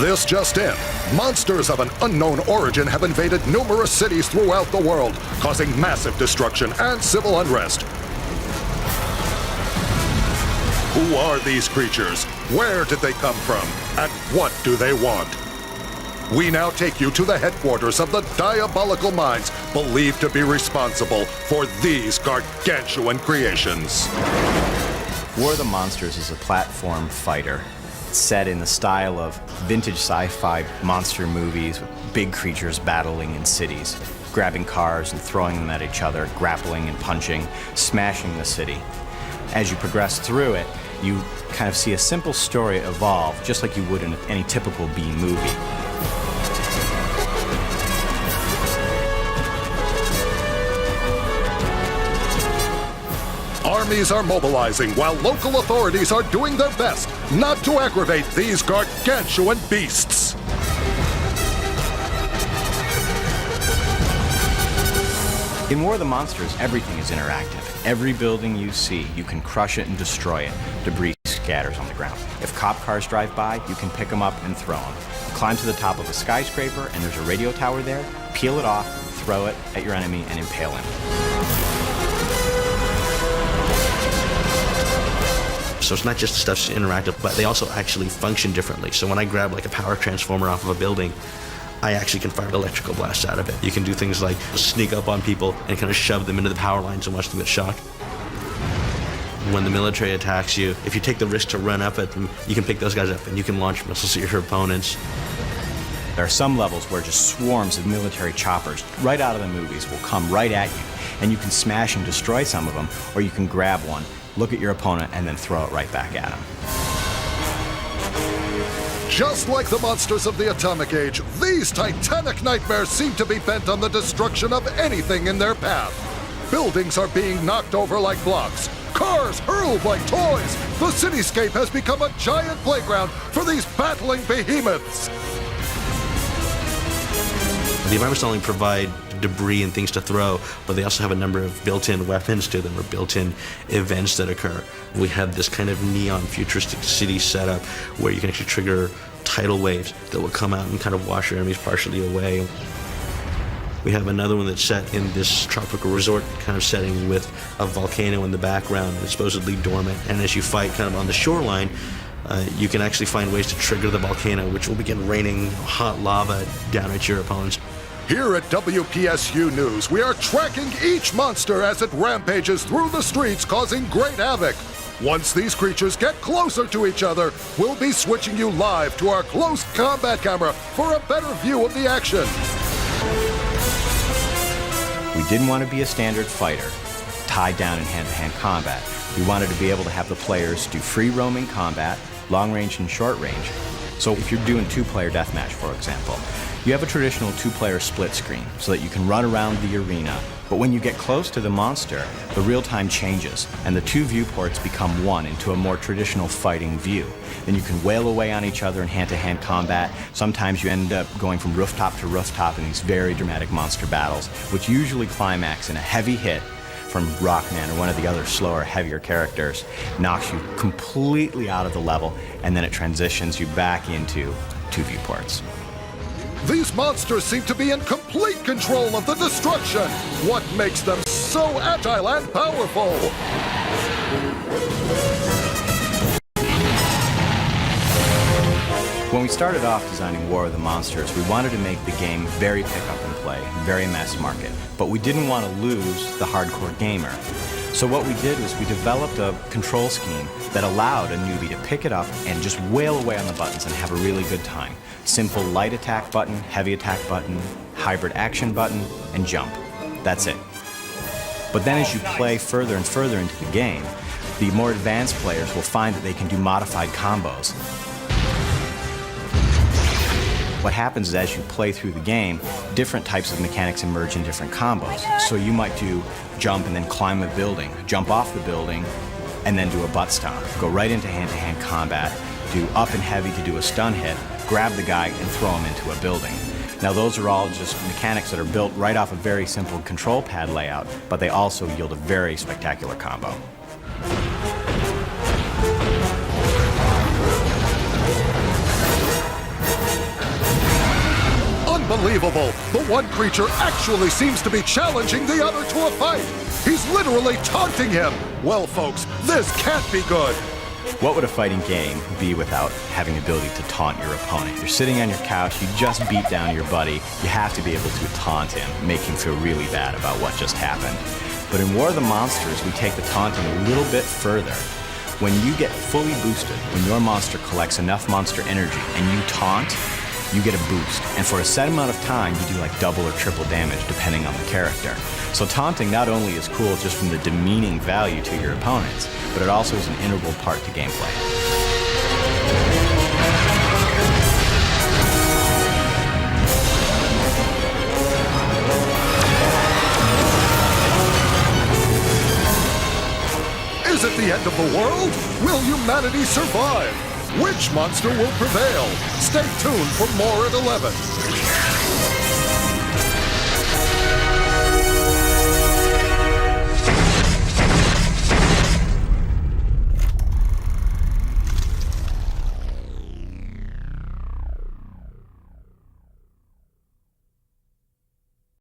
This just in. Monsters of an unknown origin have invaded numerous cities throughout the world, causing massive destruction and civil unrest. Who are these creatures? Where did they come from? And what do they want? We now take you to the headquarters of the diabolical minds believed to be responsible for these gargantuan creations. War of the Monsters is a platform fighter. It's set in the style of vintage sci-fi monster movies with big creatures battling in cities, grabbing cars and throwing them at each other, grappling and punching, smashing the city. As you progress through it, you kind of see a simple story evolve, just like you would in any typical B movie. Armies are mobilizing while local authorities are doing their best not to aggravate these gargantuan beasts. In War of the Monsters, everything is interactive. Every building you see, you can crush it and destroy it. Debris scatters on the ground. If cop cars drive by, you can pick them up and throw them. Climb to the top of a skyscraper and there's a radio tower there, peel it off, throw it at your enemy and impale him. So it's not just the stuff's interactive, but they also actually function differently. So when I grab like a power transformer off of a building, I actually can fire electrical blasts out of it. You can do things like sneak up on people and kind of shove them into the power lines and watch them get shocked. When the military attacks you, if you take the risk to run up at them, you can pick those guys up and you can launch missiles at your opponents. There are some levels where just swarms of military choppers right out of the movies will come right at you, and you can smash and destroy some of them, or you can grab one, look at your opponent, and then throw it right back at him. Just like the monsters of the Atomic Age, these titanic nightmares seem to be bent on the destruction of anything in their path. Buildings are being knocked over like blocks. Cars hurled like toys. The cityscape has become a giant playground for these battling behemoths. The environments not only provide debris and things to throw, but they also have a number of built-in weapons to them or built-in events that occur. We have this kind of neon futuristic city setup where you can actually trigger tidal waves that will come out and kind of wash your enemies partially away. We have another one that's set in this tropical resort kind of setting with a volcano in the background that's supposedly dormant, and as you fight kind of on the shoreline, you can actually find ways to trigger the volcano, which will begin raining hot lava down at your opponents. Here at WPSU News, we are tracking each monster as it rampages through the streets, causing great havoc. Once these creatures get closer to each other, we'll be switching you live to our close combat camera for a better view of the action. We didn't want to be a standard fighter, tied down in hand-to-hand combat. We wanted to be able to have the players do free roaming combat, long range and short range. So if you're doing two-player deathmatch, for example, you have a traditional two-player split screen so that you can run around the arena. But when you get close to the monster, the real-time changes and the two viewports become one into a more traditional fighting view. Then you can wail away on each other in hand-to-hand combat. Sometimes you end up going from rooftop to rooftop in these very dramatic monster battles, which usually climax in a heavy hit from Rockman or one of the other slower, heavier characters, knocks you completely out of the level, and then it transitions you back into two viewports. These monsters seem to be in complete control of the destruction. What makes them so agile and powerful? When we started off designing War of the Monsters, we wanted to make the game very pick-up and play, very mass market, but we didn't want to lose the hardcore gamer. So what we did was we developed a control scheme that allowed a newbie to pick it up and just wail away on the buttons and have a really good time. Simple light attack button, heavy attack button, hybrid action button, and jump. That's it. But then as you play further and further into the game, the more advanced players will find that they can do modified combos. What happens is as you play through the game, different types of mechanics emerge in different combos. So you might do jump and then climb a building, jump off the building, and then do a butt stomp. Go right into hand-to-hand combat, do up and heavy to do a stun hit, grab the guy and throw him into a building. Now those are all just mechanics that are built right off a very simple control pad layout, but they also yield a very spectacular combo. Unbelievable! The one creature actually seems to be challenging the other to a fight! He's literally taunting him! Well, folks, this can't be good! What would a fighting game be without having the ability to taunt your opponent? You're sitting on your couch, you just beat down your buddy, you have to be able to taunt him, make him feel really bad about what just happened. But in War of the Monsters, we take the taunting a little bit further. When you get fully boosted, when your monster collects enough monster energy and you taunt, you get a boost. And for a set amount of time, you do like double or triple damage depending on the character. So taunting not only is cool just from the demeaning value to your opponents, but it also is an integral part to gameplay. Is it the end of the world? Will humanity survive? Which monster will prevail? Stay tuned for more at 11.